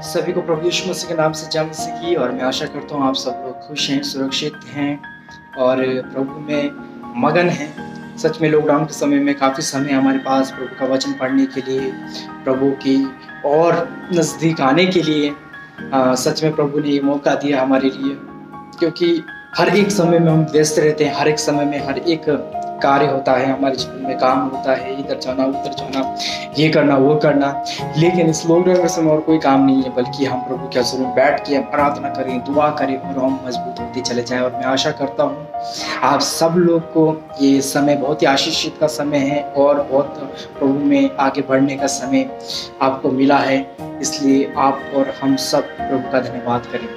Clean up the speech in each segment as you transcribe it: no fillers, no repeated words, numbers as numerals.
सभी को प्रभु यीशु मसीह के नाम से जय मसीह की। और मैं आशा करता हूँ आप सब लोग खुश हैं, सुरक्षित हैं और प्रभु में मगन हैं। सच में लॉकडाउन के समय में काफ़ी समय हमारे पास प्रभु का वचन पढ़ने के लिए, प्रभु की और नज़दीक आने के लिए सच में प्रभु ने ये मौका दिया हमारे लिए, क्योंकि हर एक समय में हम व्यस्त रहते हैं। हर एक समय में हर एक कार्य होता है, हमारे जीवन में काम होता है, इधर जाना उधर जाना, ये करना वो करना। लेकिन इस लॉकडाउन के समय और कोई काम नहीं है, बल्कि हम प्रभु के हज़ूर में बैठ के प्रार्थना करें, दुआ करें और हम मजबूत होते चले जाएं। और मैं आशा करता हूँ आप सब लोग को ये समय बहुत ही आशीषित का समय है और बहुत प्रभु में आगे बढ़ने का समय आपको मिला है। इसलिए आप और हम सब प्रभु का धन्यवाद करें।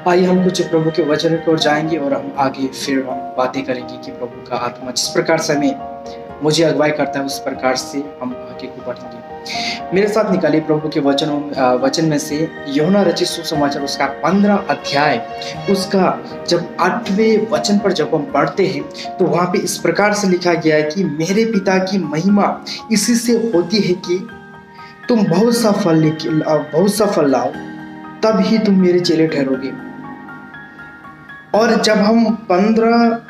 आइए हम कुछ प्रभु के वचन की ओर जाएंगे और हम आगे फिर हम बातें करेंगे कि प्रभु का आत्मा जिस प्रकार से हमें मुझे अगुवाई करता है उस प्रकार से हम आगे को बढ़ेंगे। मेरे साथ निकालिए प्रभु के वचन में से यूहन्ना रचित सुसमाचार उसका 15 अध्याय उसका जब 8वें वचन पर जब हम पढ़ते हैं तो वहाँ पे इस प्रकार से लिखा गया है कि मेरे पिता की महिमा इसी से होती है कि तुम बहुत सा फल लाओ, तब ही तुम मेरे चेले ठहरोगे। और जब हम 15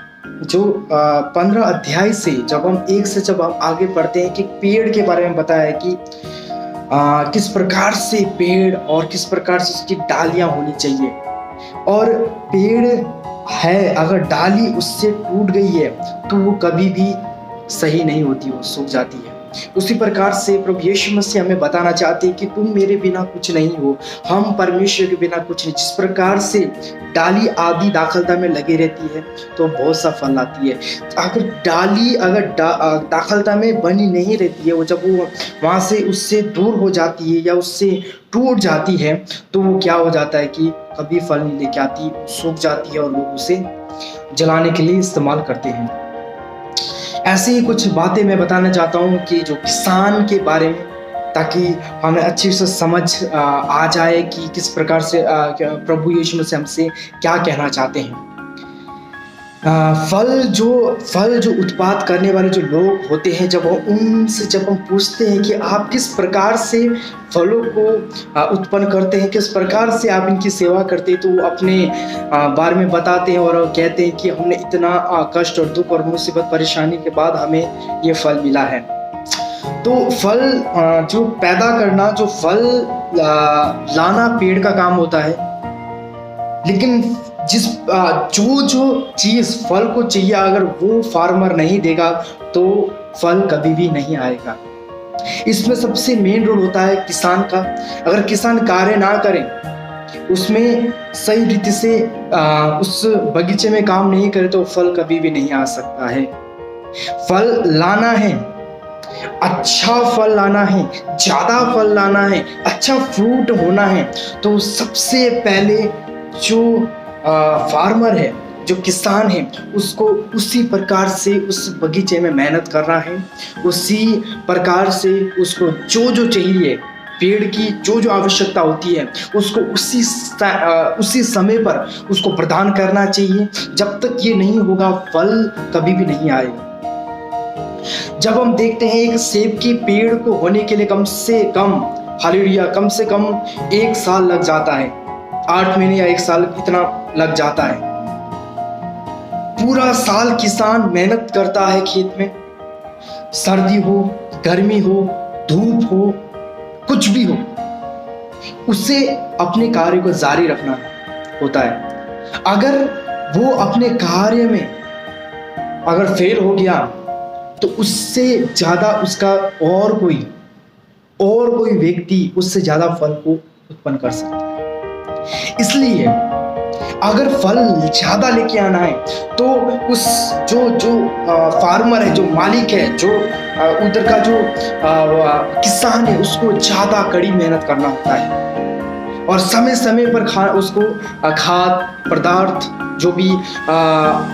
अध्याय से जब हम 1 से जब हम आगे पढ़ते हैं कि पेड़ के बारे में बताया है कि किस प्रकार से पेड़ और किस प्रकार से उसकी डालियां होनी चाहिए। और पेड़ है, अगर डाली उससे टूट गई है तो वो कभी भी सही नहीं होती, वो सूख जाती है। उसी प्रकार से प्रभु यीशु मसीह हमें बताना चाहते हैं कि तुम मेरे बिना कुछ नहीं हो, हम परमेश्वर के बिना कुछ नहीं। जिस प्रकार से डाली आदि दाखलता में लगी रहती है तो बहुत सा फल लाती है। अगर डाली दाखलता में बनी नहीं रहती है, वो जब वो वहाँ से उससे दूर हो जाती है या उससे टूट जाती है तो वो क्या हो जाता है कि कभी फल नहीं लेके आती, सूख जाती है और लोग उसे जलाने के लिए इस्तेमाल करते हैं। ऐसी ही कुछ बातें मैं बताना चाहता हूँ कि जो किसान के बारे में, ताकि हमें अच्छी से समझ आ जाए कि किस प्रकार से प्रभु यीशु मसीह हमसे क्या कहना चाहते हैं। फल जो उत्पाद करने वाले जो लोग होते हैं, जब हम पूछते हैं कि आप किस प्रकार से फलों को उत्पन्न करते हैं, किस प्रकार से आप इनकी सेवा करते हैं, तो वो अपने बारे में बताते हैं और कहते हैं कि हमने इतना कष्ट और दुख और मुसीबत परेशानी के बाद हमें ये फल मिला है। तो फल जो पैदा करना, जो फल लाना पेड़ का काम होता है, लेकिन जो चीज फल को चाहिए अगर वो फार्मर नहीं देगा तो फल कभी भी नहीं आएगा। इसमें सबसे मेन रोल होता है किसान का। अगर किसान कार्य ना करें, उसमें सही रीति से उस बगीचे में काम नहीं करे तो फल कभी भी नहीं आ सकता है। फल लाना है, अच्छा फल लाना है, ज्यादा फल लाना है, अच्छा फ्रूट होना है, तो सबसे पहले जो फार्मर है, जो किसान है, उसको उसी प्रकार से उस बगीचे में मेहनत करना है। उसी प्रकार से उसको जो चाहिए, पेड़ की जो आवश्यकता होती है उसको उसी समय पर उसको प्रदान करना चाहिए। जब तक ये नहीं होगा फल कभी भी नहीं आएगा। जब हम देखते हैं एक सेब के पेड़ को होने के लिए कम से कम 1 साल लग जाता है, 8 महीने या 1 साल इतना लग जाता है। पूरा साल किसान मेहनत करता है खेत में, सर्दी हो, गर्मी हो, धूप हो, कुछ भी हो, उसे अपने कार्य को जारी रखना होता है। अगर वो अपने कार्य में अगर फेल हो गया तो उससे ज्यादा उसका और कोई व्यक्ति उससे ज्यादा फल को उत्पन्न कर सकता है। इसलिए अगर फल ज्यादा लेके आना है तो उस जो फार्मर है, जो मालिक है, जो उधर का जो किसान है, उसको ज्यादा कड़ी मेहनत करना होता है और समय समय पर उसको खाद पदार्थ जो भी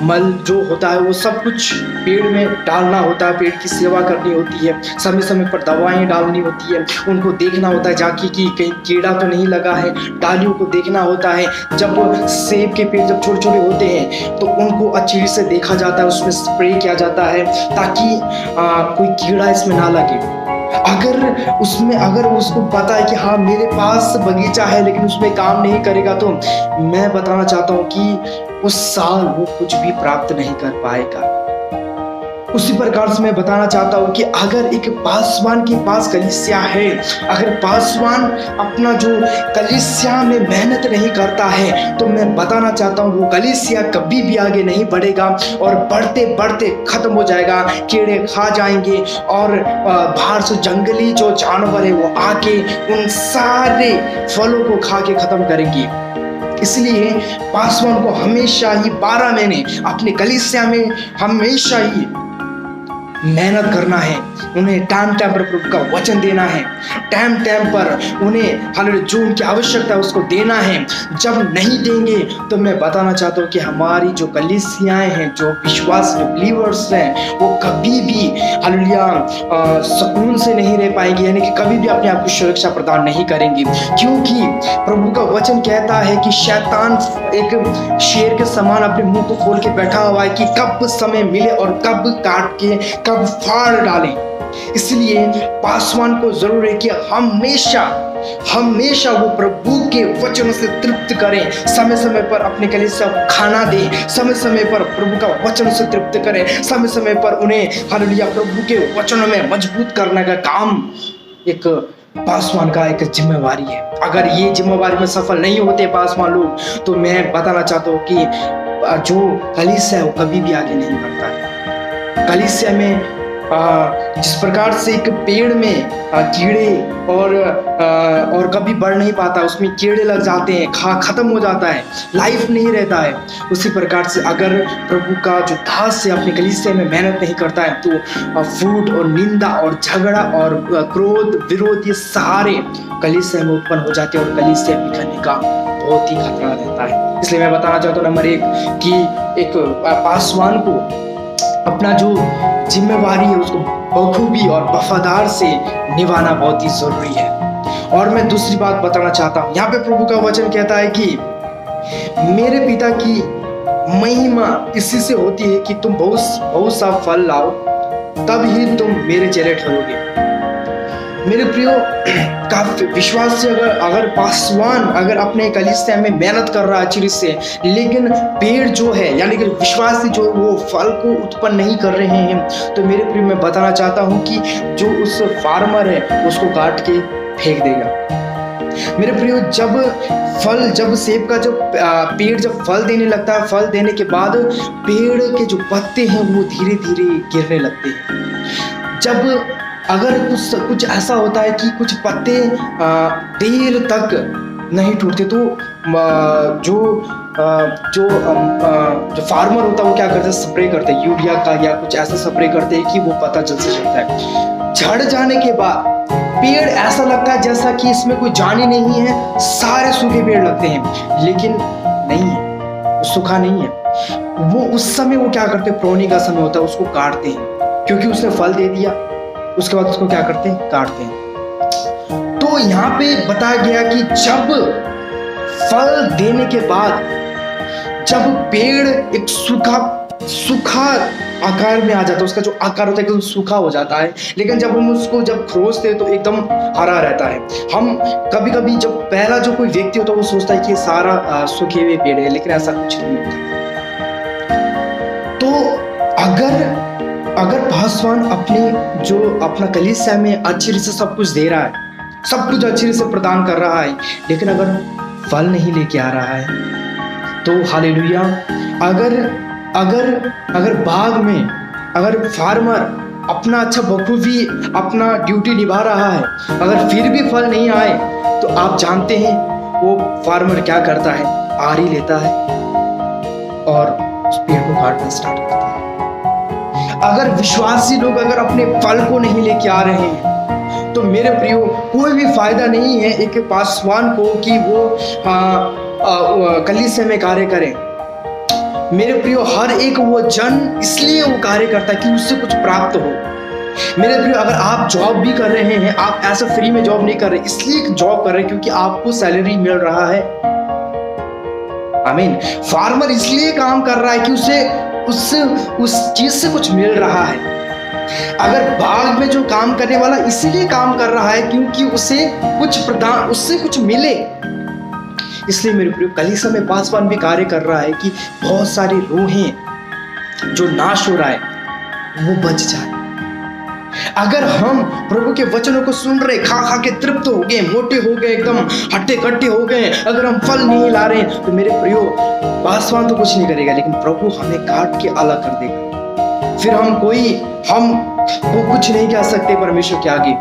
मल जो होता है वो सब कुछ पेड़ में डालना होता है। पेड़ की सेवा करनी होती है, समय समय पर दवाएं डालनी होती है, उनको देखना होता है जाके कि कहीं कीड़ा तो नहीं लगा है, डालियों को देखना होता है। जब सेब के पेड़ जब छोटे छोटे होते हैं तो उनको अच्छी से देखा जाता है, उसमें स्प्रे किया जाता है ताकि कोई कीड़ा इसमें ना लगे। अगर उसको पता है कि हाँ मेरे पास बगीचा है लेकिन उसमें काम नहीं करेगा, तो मैं बताना चाहता हूँ कि उस साल वो कुछ भी प्राप्त नहीं कर पाएगा। उसी प्रकार से मैं बताना चाहता हूँ कि अगर एक पासवान के पास कलीसिया है, अगर पासवान अपना जो कलीसिया में मेहनत नहीं करता है, तो मैं बताना चाहता हूँ वो कलीसिया कभी भी आगे नहीं बढ़ेगा और बढ़ते बढ़ते खत्म हो जाएगा। कीड़े खा जाएंगे और बाहर से जंगली जो जानवर है वो आके उन सारे फलों को खा के खत्म करेंगे। इसलिए पासवान को हमेशा ही 12 महीने अपने कलीसिया में हमेशा ही मेहनत करना है, उन्हें टाइम टाइम पर प्रभु का वचन देना है, टाइम टाइम पर उन्हें हालेलुया जो उनकी आवश्यकता है उसको देना है। जब नहीं देंगे तो मैं बताना चाहता हूँ कि हमारी जो कलीसियाएं हैं, जो विश्वास बिलीवर्स हैं, वो कभी भी हालेलुया सुकून से नहीं रह पाएंगे, यानी कि कभी भी अपने आप को सुरक्षा प्रदान नहीं करेंगे। क्योंकि प्रभु का वचन कहता है कि शैतान एक शेर के समान अपने मुंह को खोल के बैठा हुआ है कि कब समय मिले और कब काट के कब फाड़ डालें। इसलिए पासवान को जरूर है कि हमेशा वो प्रभु के वचनों से तृप्त करें, समय समय पर अपने कलीसिया को खाना दें, समय समय पर प्रभु का वचन से तृप्त करें, समय समय पर उन्हें हालेलुया प्रभु के वचनों में मजबूत करने का काम एक पासवान का एक जिम्मेवारी है। अगर ये जिम्मेवारी में सफल नहीं होते पासवान लोग, तो मैं बताना चाहता हूँ कि जो कलीसिया है वो कभी भी आगे नहीं बढ़ता है। कलीसिया में जिस प्रकार से एक पेड़ में कीड़े और कभी बढ़ नहीं पाता, उसमें कीड़े लग जाते हैं, खत्म हो जाता है, लाइफ नहीं रहता है, उसी प्रकार से अगर प्रभु का जो दास से अपने कलीसिया में मेहनत नहीं करता है तो फूट और निंदा और झगड़ा और क्रोध विरोध ये सारे कलीसिया में उत्पन्न हो जाते हैं और कलीसिया बिखरने का बहुत ही खतरा रहता है। इसलिए मैं बताना चाहता हूँ नंबर 1 कि एक पासवान को अपना जो जिम्मेवारी है उसको बखूबी और वफादार से निभाना बहुत ही जरूरी है। और मैं दूसरी बात बताना चाहता हूँ, यहाँ पे प्रभु का वचन कहता है कि मेरे पिता की महिमा इसी से होती है कि तुम बहुत सा फल लाओ, तब ही तुम मेरे चेले ठहरोगे। मेरे प्रियो, काफी विश्वास से अगर पासवान अगर अपने कलीसिया में मेहनत कर रहा है अच्छी से, लेकिन पेड़ जो है यानी कि विश्वास से जो वो फल को उत्पन्न नहीं कर रहे हैं, तो मेरे प्रियो मैं बताना चाहता हूँ कि जो उस फार्मर है उसको काट के फेंक देगा। मेरे प्रियो, जब सेब का जो पेड़ जब फल देने लगता है, फल देने के बाद पेड़ के जो पत्ते हैं वो धीरे धीरे गिरने लगते हैं। जब अगर कुछ ऐसा होता है कि कुछ पत्ते देर तक नहीं टूटते, तो जो फार्मर होता है वो क्या करते हैं, स्प्रे करते हैं यूरिया का या कुछ ऐसा स्प्रे करते हैं कि वो पत्ता जल्द से जलता है। झड़ जाने के बाद पेड़ ऐसा लगता है जैसा कि इसमें कोई जान ही नहीं है, सारे सूखे पेड़ लगते हैं, लेकिन नहीं है, सूखा नहीं है। वो उस समय वो क्या करते हैं, प्रोनी का समय होता है, उसको काटते हैं, क्योंकि उसने फल दे दिया। उसके बाद उसको क्या करते हैं, काटते हैं। तो यहाँ पे बताया गया कि जब फल देने के बाद जब पेड़ एक सूखा आकार में आ जाता है, उसका जो आकार होता है एकदम सूखा हो जाता है, लेकिन जब हम उसको जब खोजते हैं तो एकदम हरा रहता है। हम कभी कभी जब पहला जो कोई व्यक्ति होता है वो सोचता है कि सारा सूखे हुए पेड़ है, लेकिन ऐसा कुछ नहीं होता। तो अगर पासवान अपना कलीसिया में अच्छी से सब कुछ दे रहा है, सब कुछ अच्छी से प्रदान कर रहा है, लेकिन अगर फल नहीं लेके आ रहा है, तो हालेलुया, अगर बाग में अगर फार्मर अपना अच्छा बखूबी अपना ड्यूटी निभा रहा है, अगर फिर भी फल नहीं आए, तो आप जानते हैं वो फार्मर क्या करता है, आरी लेता है और उस पेड़ को काटना स्टार्ट करता है। अगर विश्वासी लोग अगर अपने फल को नहीं लेके आ रहे हैं, तो मेरे प्रियो कोई भी फायदा नहीं है एक पासवान को कि वो कलीसिया में कार्य करें। मेरे प्रियो, हर एक वो जन इसलिए वो कार्य करता है कि उससे कुछ प्राप्त हो। मेरे प्रियो, अगर आप जॉब भी कर रहे हैं, आप ऐसा फ्री में जॉब नहीं कर रहे, इसलिए जॉब कर रहे हैं क्योंकि आपको सैलरी मिल रहा है। आमीन। फार्मर इसलिए काम कर रहा है कि उसे उस चीज से कुछ मिल रहा है। अगर बाग में जो काम करने वाला इसीलिए काम कर रहा है क्योंकि उससे कुछ मिले, इसलिए मेरे प्रिय कलीसिया में पासवान भी कार्य कर रहा है कि बहुत सारी रूहें जो नाश हो रहा है वो बच जाए। अगर हम प्रभु के वचनों को सुन रहे, खा खा के तृप्त हो गए, मोटे हो गए, एकदम हट्टे कट्टे हो गए, अगर हम फल नहीं ला रहे तो मेरे प्रियो पासवान तो कुछ नहीं करेगा, लेकिन प्रभु हमें काट के अलग कर देगा। फिर हम वो कुछ नहीं कह सकते परमेश्वर के आगे।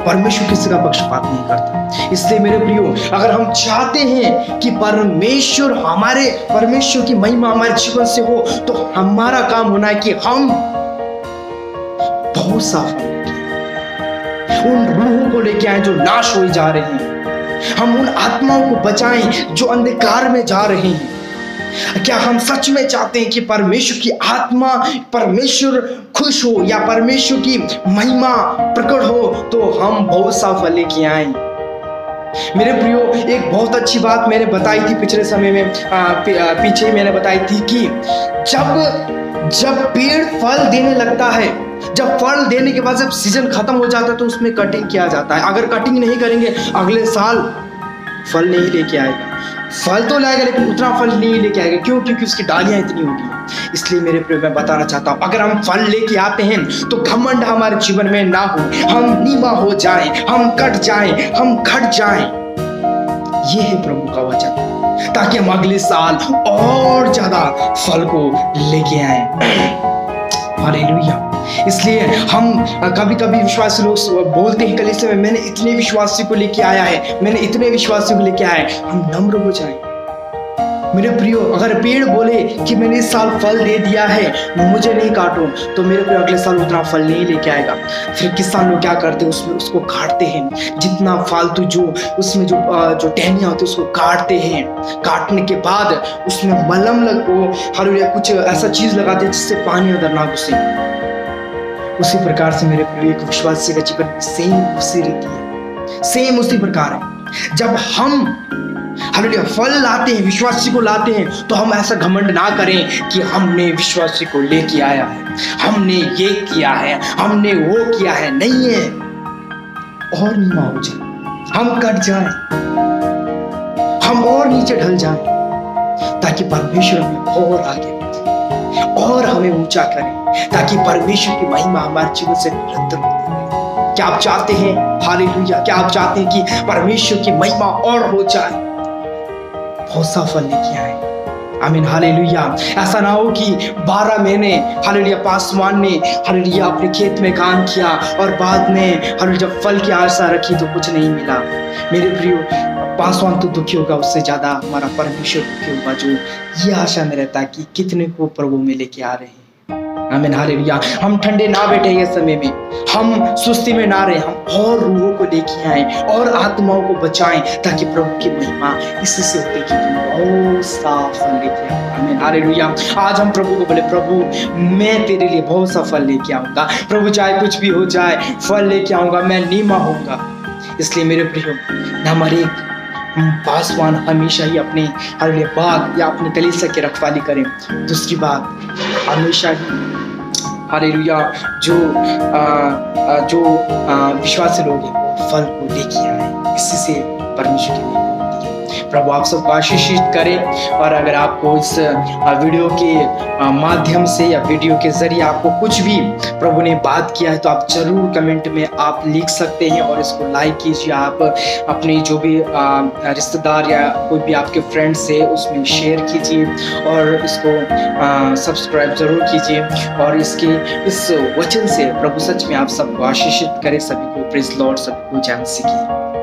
परमेश्वर किसी का पक्षपात नहीं करता। इसलिए मेरे प्रियो, अगर हम चाहते हैं कि परमेश्वर की महिमा हमारे जीवन से हो, तो हमारा काम होना है कि हम बहुत साफ उन रूहों को लेके आए जो नाश हो जा रहे हैं। हम उन आत्माओं को बचाएं जो अंधकार में जा रहे हैं। क्या हम सच में चाहते हैं कि परमेश्वर की आत्मा, परमेश्वर खुश हो या परमेश्वर की महिमा प्रकट हो, तो हम बहुत सा फल लेके आए। मेरे प्रियो, एक बहुत अच्छी बात मैंने बताई थी पिछले समय में, पीछे मैंने बताई थी कि जब पेड़ फल देने लगता है, जब फल देने के बाद जब सीजन खत्म हो जाता है तो उसमें कटिंग किया जाता है। अगर कटिंग नहीं करेंगे अगले साल फल नहीं लेके आएगा। फल तो लाएगा लेकिन उतना फल नहीं लेके आएगा। क्यों? क्योंकि उसकी डालियां इतनी होगी। इसलिए मेरे प्रिय, मैं बताना चाहता हूं, अगर हम फल लेके आते हैं तो घमंड हमारे जीवन में ना हो, हम नीवा हो जाएं, हम कट जाएं, हम घट जाएं। ये है प्रभु का वचन, ताकि हम अगले साल और ज्यादा फल को लेके आए। हालेलुया। इसलिए हम कभी कभी विश्वासी लोग बोलते हैं कलीसिया में, मैंने इतने विश्वासी को लेके आया है, मैंने इतने विश्वासी को लेके आया है। हम नम्र हो जाएं। मेरे प्रियो, अगर पेड़ बोले कि मैंने इस साल फल दे दिया है, मुझे नहीं काटो, तो मेरे प्रियो अगले साल उतना फल नहीं लेके आएगा। फिर किसान लोग क्या करते हैं, उसको काटते हैं, जितना फालतू उसमें जो टहनियां होती है उसको काटते हैं। काटने के बाद उसमें मलम हालेलुया कुछ ऐसा चीज लगाते हैं जिससे पानी अंदर ना घुसे। उसी प्रकार से मेरे प्रिय एक विश्वासी का जीवन सेम उसी रीति है, सेम उसी प्रकार है। जब हम हालेलुया फल लाते हैं, विश्वासी को लाते हैं, तो हम ऐसा घमंड ना करें कि हमने विश्वासी को लेके आया है, हमने ये किया है, हमने वो किया है। नहीं है, और नीमा हो जाए, हम कट जाएं, हम और नीचे ढल जाएं, ताकि परमेश्वर हमें और आगे और हमें ऊंचा करे, ताकि परमेश्वर की महिमा हमारे जीवन से निरंतर होती रहे। क्या आप चाहते हैं? हालेलुया। क्या आप चाहते हैं कि परमेश्वर की महिमा और हो जाए, बहुत सा फल लेके आए? आमीन, हालेलुया। ऐसा ना हो कि 12 महीने हालेलुया पासवान ने हालेलुया अपने खेत में काम किया और बाद में हालेलुया जब फल की आशा रखी तो कुछ नहीं मिला। मेरे प्रियो, पासवान तो दुखी होगा, उससे ज्यादा हमारा परमेश्वर दुखी होगा, जो ये आशा में रहता है कि कितने को प्रभु में लेके आ रहे हैं। आमीन, हालेलुया। हम ठंडे ना बैठे ये समय में, हम सुस्ती में ना रहे, हम और रूहों को लेके आए और आत्माओं को बचाएं, ताकि प्रभु की महिमा इससे होती कि बहुत साफ फल लेके आए। आमीन, हालेलुया। आज हम प्रभु को बोले, प्रभु मैं तेरे लिए बहुत सा फल लेके आऊंगा। प्रभु चाहे कुछ भी हो जाए, फल लेके आऊंगा, मैं नीमा होऊंगा। इसलिए मेरे प्रियो, हमारे पासवान हमेशा ही अपने हालेलुया बाग या अपने कलीसिया की रखवाली करें। दूसरी बात, हमेशा ही हालेलुया जो विश्वासी लोग हैं वो फल को लेके आए, इसी से परमेश्वर की महिमा होती है। प्रभु आप सबको आशीषित करें। और अगर आपको इस वीडियो के माध्यम से या वीडियो के जरिए आपको कुछ भी प्रभु ने बात किया है, तो आप जरूर कमेंट में आप लिख सकते हैं और इसको लाइक कीजिए। आप अपने जो भी रिश्तेदार या कोई भी आपके फ्रेंड्स है उसमें शेयर कीजिए और इसको सब्सक्राइब जरूर कीजिए। और इस वचन से प्रभु सच में आप सबको आशीषित करे, सभी को प्रेज लॉर्ड, सभी को जय मसीह की।